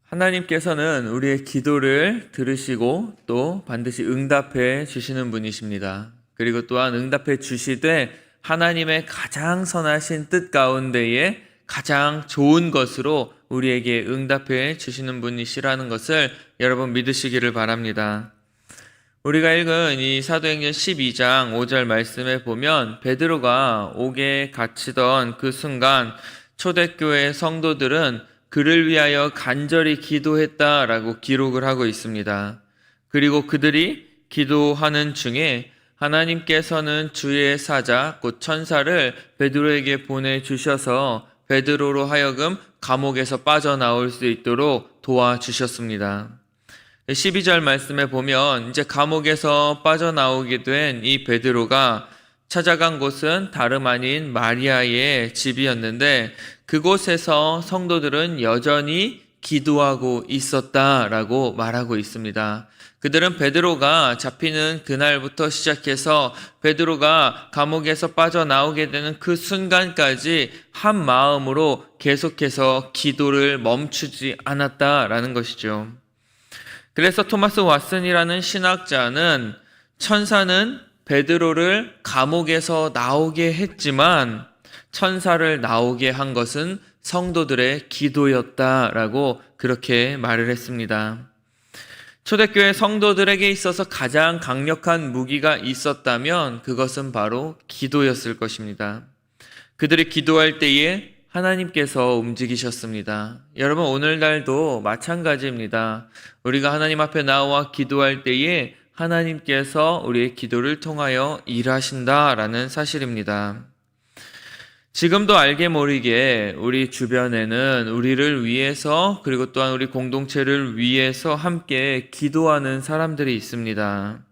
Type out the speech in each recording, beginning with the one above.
하나님께서는 우리의 기도를 들으시고 또 반드시 응답해 주시는 분이십니다. 그리고 또한 응답해 주시되 하나님의 가장 선하신 뜻 가운데에 가장 좋은 것으로 우리에게 응답해 주시는 분이시라는 것을 여러분 믿으시기를 바랍니다. 우리가 읽은 이 사도행전 12장 5절 말씀에 보면 베드로가 옥에 갇히던 그 순간 초대교회 성도들은 그를 위하여 간절히 기도했다라고 기록을 하고 있습니다. 그리고 그들이 기도하는 중에 하나님께서는 주의 사자 곧 천사를 베드로에게 보내주셔서 베드로로 하여금 감옥에서 빠져나올 수 있도록 도와주셨습니다. 12절 말씀에 보면 이제 감옥에서 빠져나오게 된 이 베드로가 찾아간 곳은 다름 아닌 마리아의 집이었는데 그곳에서 성도들은 여전히 기도하고 있었다라고 말하고 있습니다. 그들은 베드로가 잡히는 그날부터 시작해서 베드로가 감옥에서 빠져나오게 되는 그 순간까지 한 마음으로 계속해서 기도를 멈추지 않았다라는 것이죠. 그래서 토마스 왓슨이라는 신학자는 천사는 베드로를 감옥에서 나오게 했지만 천사를 나오게 한 것은 성도들의 기도였다라고 그렇게 말을 했습니다. 초대교회 성도들에게 있어서 가장 강력한 무기가 있었다면 그것은 바로 기도였을 것입니다. 그들이 기도할 때에 하나님께서 움직이셨습니다. 여러분 오늘날도 마찬가지입니다. 우리가 하나님 앞에 나와 기도할 때에 하나님께서 우리의 기도를 통하여 일하신다라는 사실입니다. 지금도 알게 모르게 우리 주변에는 우리를 위해서 그리고 또한 우리 공동체를 위해서 함께 기도하는 사람들이 있습니다.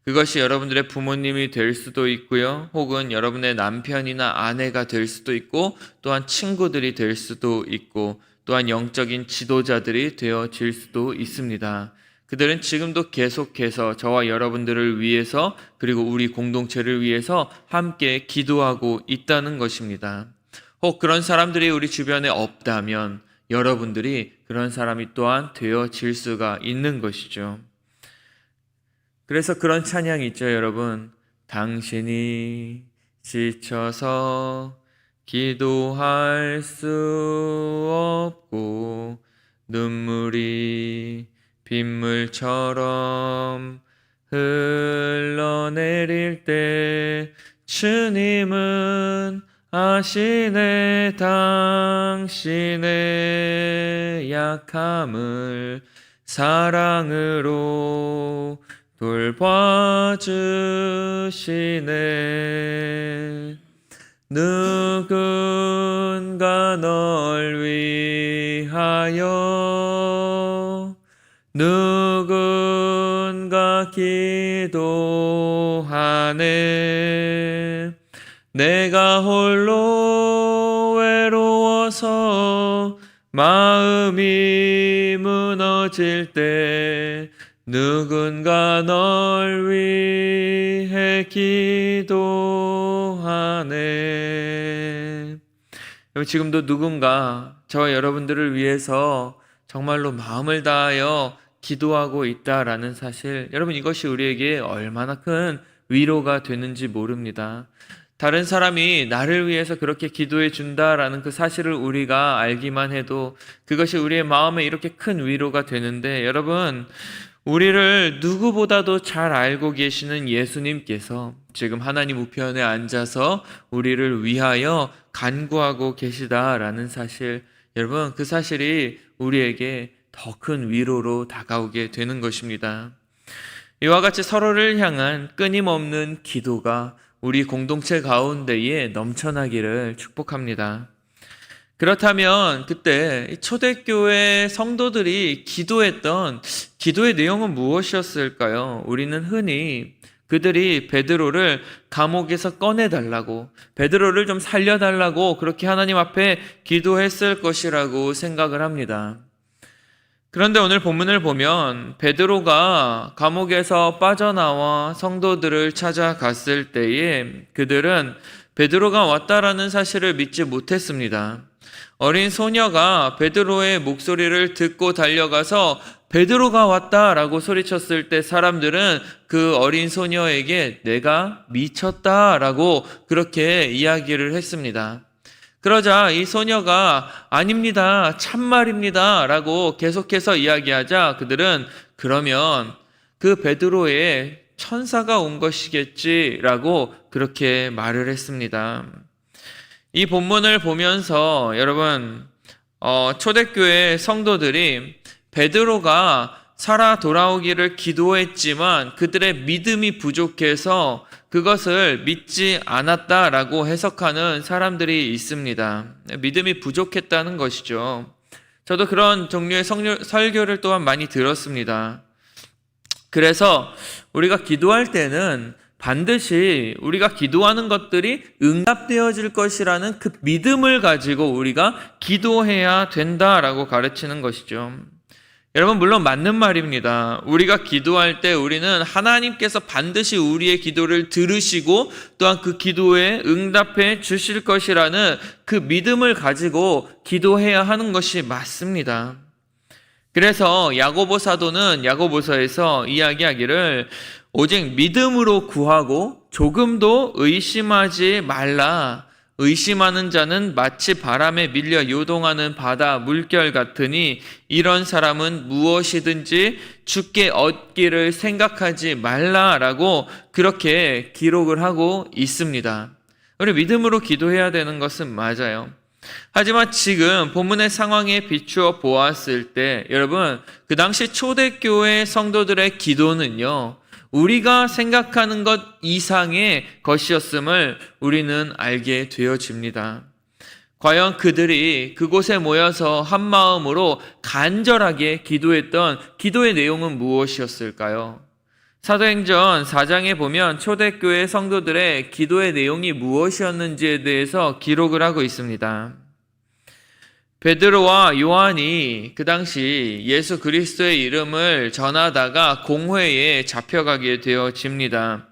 그것이 여러분들의 부모님이 될 수도 있고요. 혹은 여러분의 남편이나 아내가 될 수도 있고 또한 친구들이 될 수도 있고 또한 영적인 지도자들이 되어질 수도 있습니다. 그들은 지금도 계속해서 저와 여러분들을 위해서 그리고 우리 공동체를 위해서 함께 기도하고 있다는 것입니다. 혹 그런 사람들이 우리 주변에 없다면 여러분들이 그런 사람이 또한 되어질 수가 있는 것이죠. 그래서 그런 찬양이 있죠, 여러분. 당신이 지쳐서 기도할 수 없고 눈물이 빗물처럼 흘러내릴 때 주님은 아시네 당신의 약함을 사랑으로 돌봐주시네. 누군가 널 위하여 누군가 기도하네. 내가 홀로 외로워서 마음이 무너질 때 누군가 널 위해 기도하네. 지금도 누군가 저와 여러분들을 위해서 정말로 마음을 다하여 기도하고 있다라는 사실, 여러분 이것이 우리에게 얼마나 큰 위로가 되는지 모릅니다. 다른 사람이 나를 위해서 그렇게 기도해 준다라는 그 사실을 우리가 알기만 해도 그것이 우리의 마음에 이렇게 큰 위로가 되는데, 여러분 우리를 누구보다도 잘 알고 계시는 예수님께서 지금 하나님 우편에 앉아서 우리를 위하여 간구하고 계시다라는 사실, 여러분 그 사실이 우리에게 더 큰 위로로 다가오게 되는 것입니다. 이와 같이 서로를 향한 끊임없는 기도가 우리 공동체 가운데에 넘쳐나기를 축복합니다. 그렇다면 그때 초대교회 성도들이 기도했던 기도의 내용은 무엇이었을까요? 우리는 흔히 그들이 베드로를 감옥에서 꺼내달라고, 베드로를 좀 살려달라고 그렇게 하나님 앞에 기도했을 것이라고 생각을 합니다. 그런데 오늘 본문을 보면 베드로가 감옥에서 빠져나와 성도들을 찾아갔을 때에 그들은 베드로가 왔다라는 사실을 믿지 못했습니다. 어린 소녀가 베드로의 목소리를 듣고 달려가서 베드로가 왔다라고 소리쳤을 때 사람들은 그 어린 소녀에게 내가 미쳤다라고 그렇게 이야기를 했습니다. 그러자 이 소녀가 아닙니다, 참말입니다 라고 계속해서 이야기하자 그들은 그러면 그 베드로의 천사가 온 것이겠지라고 그렇게 말을 했습니다. 이 본문을 보면서 여러분 초대교회 성도들이 베드로가 살아 돌아오기를 기도했지만 그들의 믿음이 부족해서 그것을 믿지 않았다라고 해석하는 사람들이 있습니다. 믿음이 부족했다는 것이죠. 저도 그런 종류의 설교를 또한 많이 들었습니다. 그래서 우리가 기도할 때는 반드시 우리가 기도하는 것들이 응답되어질 것이라는 그 믿음을 가지고 우리가 기도해야 된다라고 가르치는 것이죠. 여러분, 물론 맞는 말입니다. 우리가 기도할 때 우리는 하나님께서 반드시 우리의 기도를 들으시고 또한 그 기도에 응답해 주실 것이라는 그 믿음을 가지고 기도해야 하는 것이 맞습니다. 그래서 야고보 사도는 야고보서에서 이야기하기를 오직 믿음으로 구하고 조금도 의심하지 말라. 의심하는 자는 마치 바람에 밀려 요동하는 바다 물결 같으니 이런 사람은 무엇이든지 주께 얻기를 생각하지 말라라고 그렇게 기록을 하고 있습니다. 우리 믿음으로 기도해야 되는 것은 맞아요. 하지만 지금 본문의 상황에 비추어 보았을 때 여러분, 그 당시 초대교회 성도들의 기도는요, 우리가 생각하는 것 이상의 것이었음을 우리는 알게 되어집니다. 과연 그들이 그곳에 모여서 한 마음으로 간절하게 기도했던 기도의 내용은 무엇이었을까요? 사도행전 4장에 보면 초대교회 성도들의 기도의 내용이 무엇이었는지에 대해서 기록을 하고 있습니다. 베드로와 요한이 그 당시 예수 그리스도의 이름을 전하다가 공회에 잡혀가게 되어집니다.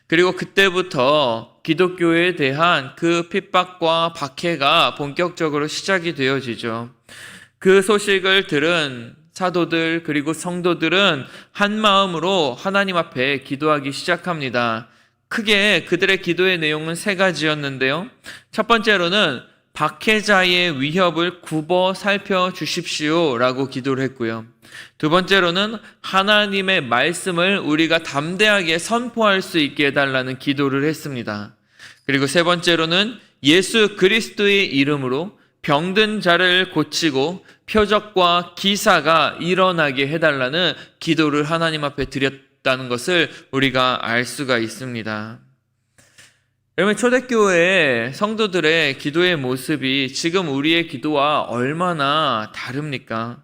그리고 그때부터 기독교에 대한 그 핍박과 박해가 본격적으로 시작이 되어지죠. 그 소식을 들은 사도들 그리고 성도들은 한 마음으로 하나님 앞에 기도하기 시작합니다. 크게 그들의 기도의 내용은 세 가지였는데요. 첫 번째로는 박해자의 위협을 굽어 살펴주십시오 라고 기도를 했고요. 두 번째로는 하나님의 말씀을 우리가 담대하게 선포할 수 있게 해달라는 기도를 했습니다. 그리고 세 번째로는 예수 그리스도의 이름으로 병든 자를 고치고 표적과 기사가 일어나게 해달라는 기도를 하나님 앞에 드렸다는 것을 우리가 알 수가 있습니다. 여러분, 초대교회 성도들의 기도의 모습이 지금 우리의 기도와 얼마나 다릅니까?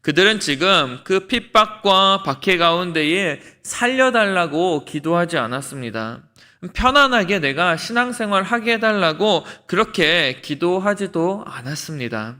그들은 지금 그 핍박과 박해 가운데에 살려달라고 기도하지 않았습니다. 편안하게 내가 신앙생활 하게 해달라고 그렇게 기도하지도 않았습니다.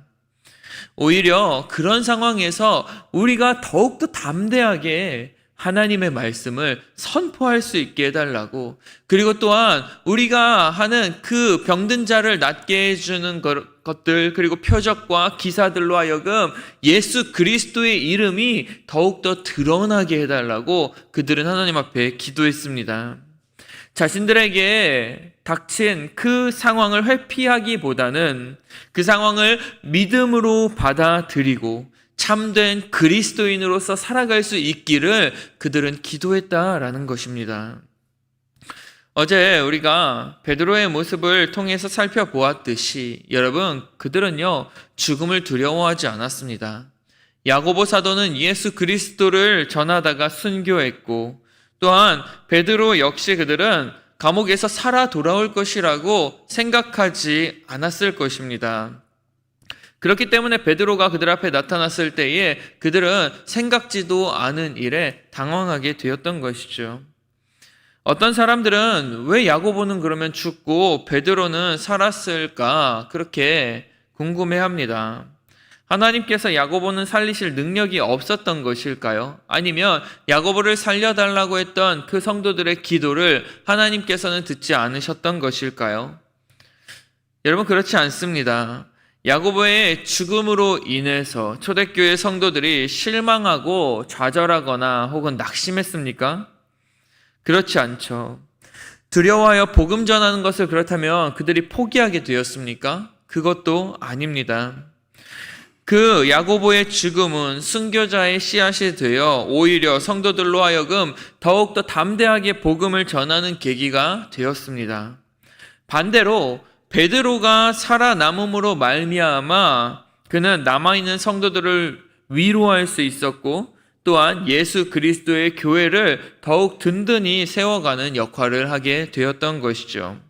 오히려 그런 상황에서 우리가 더욱더 담대하게 하나님의 말씀을 선포할 수 있게 해달라고, 그리고 또한 우리가 하는 그 병든 자를 낫게 해주는 것들, 그리고 표적과 기사들로 하여금 예수 그리스도의 이름이 더욱더 드러나게 해달라고 그들은 하나님 앞에 기도했습니다. 자신들에게 닥친 그 상황을 회피하기보다는 그 상황을 믿음으로 받아들이고 참된 그리스도인으로서 살아갈 수 있기를 그들은 기도했다라는 것입니다. 어제 우리가 베드로의 모습을 통해서 살펴보았듯이 여러분, 그들은요 죽음을 두려워하지 않았습니다. 야고보 사도는 예수 그리스도를 전하다가 순교했고, 또한 베드로 역시 그들은 감옥에서 살아 돌아올 것이라고 생각하지 않았을 것입니다. 그렇기 때문에 베드로가 그들 앞에 나타났을 때에 그들은 생각지도 않은 일에 당황하게 되었던 것이죠. 어떤 사람들은 왜 야고보는 그러면 죽고 베드로는 살았을까 그렇게 궁금해합니다. 하나님께서 야고보는 살리실 능력이 없었던 것일까요? 아니면 야고보를 살려달라고 했던 그 성도들의 기도를 하나님께서는 듣지 않으셨던 것일까요? 여러분, 그렇지 않습니다. 야고보의 죽음으로 인해서 초대교회 성도들이 실망하고 좌절하거나 혹은 낙심했습니까? 그렇지 않죠. 두려워하여 복음 전하는 것을 그렇다면 그들이 포기하게 되었습니까? 그것도 아닙니다. 그 야고보의 죽음은 순교자의 씨앗이 되어 오히려 성도들로 하여금 더욱더 담대하게 복음을 전하는 계기가 되었습니다. 반대로 베드로가 살아남음으로 말미암아 그는 남아있는 성도들을 위로할 수 있었고 또한 예수 그리스도의 교회를 더욱 든든히 세워가는 역할을 하게 되었던 것이죠.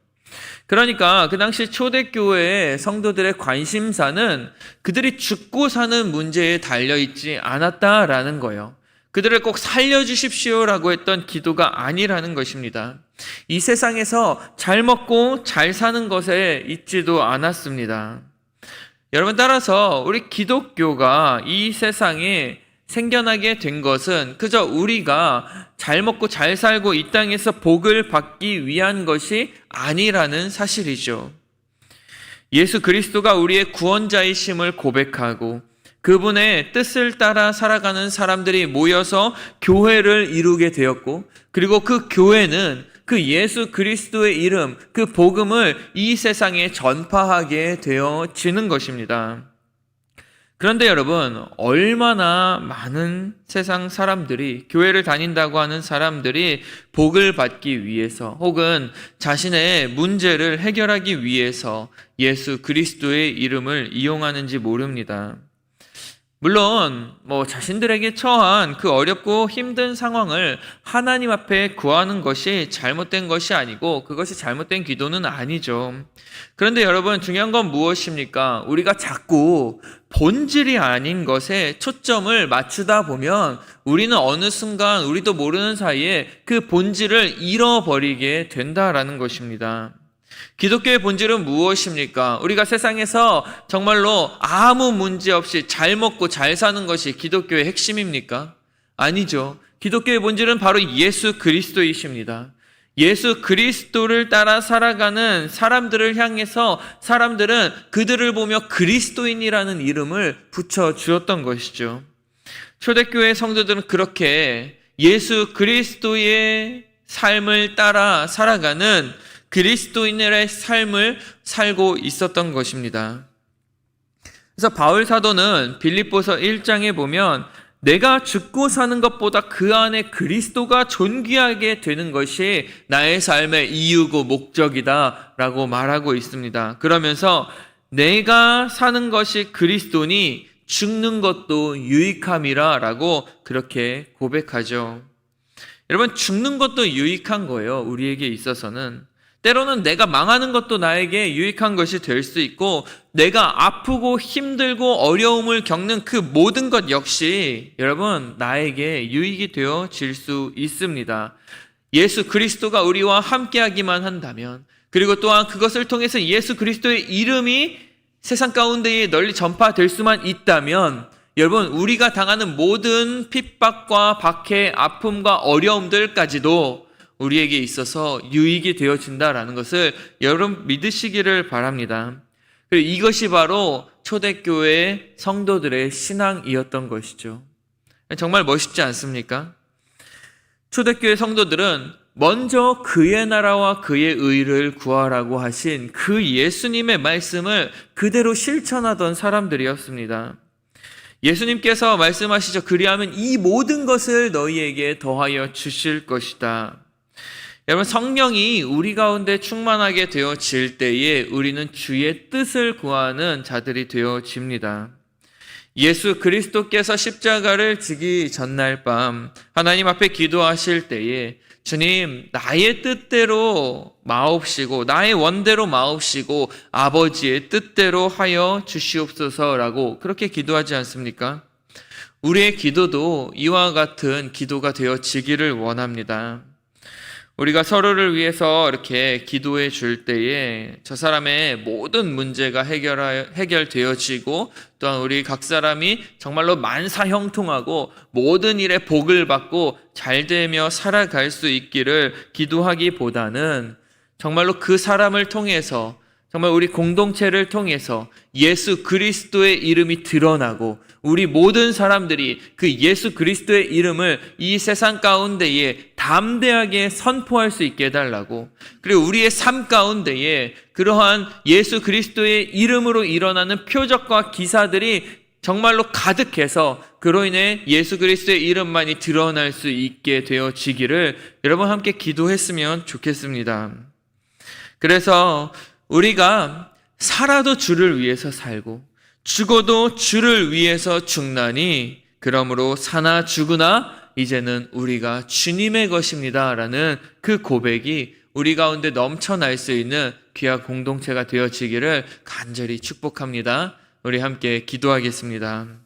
그러니까 그 당시 초대교회의 성도들의 관심사는 그들이 죽고 사는 문제에 달려있지 않았다라는 거예요. 그들을 꼭 살려주십시오라고 했던 기도가 아니라는 것입니다. 이 세상에서 잘 먹고 잘 사는 것에 있지도 않았습니다. 여러분, 따라서 우리 기독교가 이 세상에 생겨나게 된 것은 그저 우리가 잘 먹고 잘 살고 이 땅에서 복을 받기 위한 것이 아니라는 사실이죠. 예수 그리스도가 우리의 구원자이심을 고백하고 그분의 뜻을 따라 살아가는 사람들이 모여서 교회를 이루게 되었고, 그리고 그 교회는 그 예수 그리스도의 이름, 그 복음을 이 세상에 전파하게 되어지는 것입니다. 그런데 여러분, 얼마나 많은 세상 사람들이, 교회를 다닌다고 하는 사람들이 복을 받기 위해서 혹은 자신의 문제를 해결하기 위해서 예수 그리스도의 이름을 이용하는지 모릅니다. 물론 자신들에게 처한 그 어렵고 힘든 상황을 하나님 앞에 구하는 것이 잘못된 것이 아니고 그것이 잘못된 기도는 아니죠. 그런데 여러분, 중요한 건 무엇입니까? 우리가 자꾸 본질이 아닌 것에 초점을 맞추다 보면 우리는 어느 순간 우리도 모르는 사이에 그 본질을 잃어버리게 된다라는 것입니다. 기독교의 본질은 무엇입니까? 우리가 세상에서 정말로 아무 문제 없이 잘 먹고 잘 사는 것이 기독교의 핵심입니까? 아니죠. 기독교의 본질은 바로 예수 그리스도이십니다. 예수 그리스도를 따라 살아가는 사람들을 향해서 사람들은 그들을 보며 그리스도인이라는 이름을 붙여주었던 것이죠. 초대교회 성도들은 그렇게 예수 그리스도의 삶을 따라 살아가는 그리스도인의 삶을 살고 있었던 것입니다. 그래서 바울 사도는 빌립보서 1장에 보면 내가 죽고 사는 것보다 그 안에 그리스도가 존귀하게 되는 것이 나의 삶의 이유고 목적이다 라고 말하고 있습니다. 그러면서 내가 사는 것이 그리스도니 죽는 것도 유익함이라 라고 그렇게 고백하죠. 여러분, 죽는 것도 유익한 거예요. 우리에게 있어서는. 때로는 내가 망하는 것도 나에게 유익한 것이 될 수 있고, 내가 아프고 힘들고 어려움을 겪는 그 모든 것 역시 여러분 나에게 유익이 되어질 수 있습니다. 예수 그리스도가 우리와 함께하기만 한다면, 그리고 또한 그것을 통해서 예수 그리스도의 이름이 세상 가운데에 널리 전파될 수만 있다면, 여러분, 우리가 당하는 모든 핍박과 박해, 아픔과 어려움들까지도 우리에게 있어서 유익이 되어진다라는 것을 여러분 믿으시기를 바랍니다. 그리고 이것이 바로 초대교회 성도들의 신앙이었던 것이죠. 정말 멋있지 않습니까? 초대교회 성도들은 먼저 그의 나라와 그의 의를 구하라고 하신 그 예수님의 말씀을 그대로 실천하던 사람들이었습니다. 예수님께서 말씀하시죠. 그리하면 이 모든 것을 너희에게 더하여 주실 것이다. 여러분, 성령이 우리 가운데 충만하게 되어질 때에 우리는 주의 뜻을 구하는 자들이 되어집니다. 예수 그리스도께서 십자가를 지기 전날 밤 하나님 앞에 기도하실 때에 주님, 나의 뜻대로 마옵시고 나의 원대로 마옵시고 아버지의 뜻대로 하여 주시옵소서라고 그렇게 기도하지 않습니까? 우리의 기도도 이와 같은 기도가 되어지기를 원합니다. 우리가 서로를 위해서 이렇게 기도해 줄 때에 저 사람의 모든 문제가 해결되어지고, 또한 우리 각 사람이 정말로 만사형통하고 모든 일에 복을 받고 잘되며 살아갈 수 있기를 기도하기보다는 정말로 그 사람을 통해서 정말 우리 공동체를 통해서 예수 그리스도의 이름이 드러나고 우리 모든 사람들이 그 예수 그리스도의 이름을 이 세상 가운데에 담대하게 선포할 수 있게 해달라고, 그리고 우리의 삶 가운데에 그러한 예수 그리스도의 이름으로 일어나는 표적과 기사들이 정말로 가득해서 그로 인해 예수 그리스도의 이름만이 드러날 수 있게 되어지기를 여러분 함께 기도했으면 좋겠습니다. 그래서 우리가 살아도 주를 위해서 살고 죽어도 주를 위해서 죽나니 그러므로 사나 죽으나 이제는 우리가 주님의 것입니다 라는 그 고백이 우리 가운데 넘쳐날 수 있는 귀한 공동체가 되어지기를 간절히 축복합니다. 우리 함께 기도하겠습니다.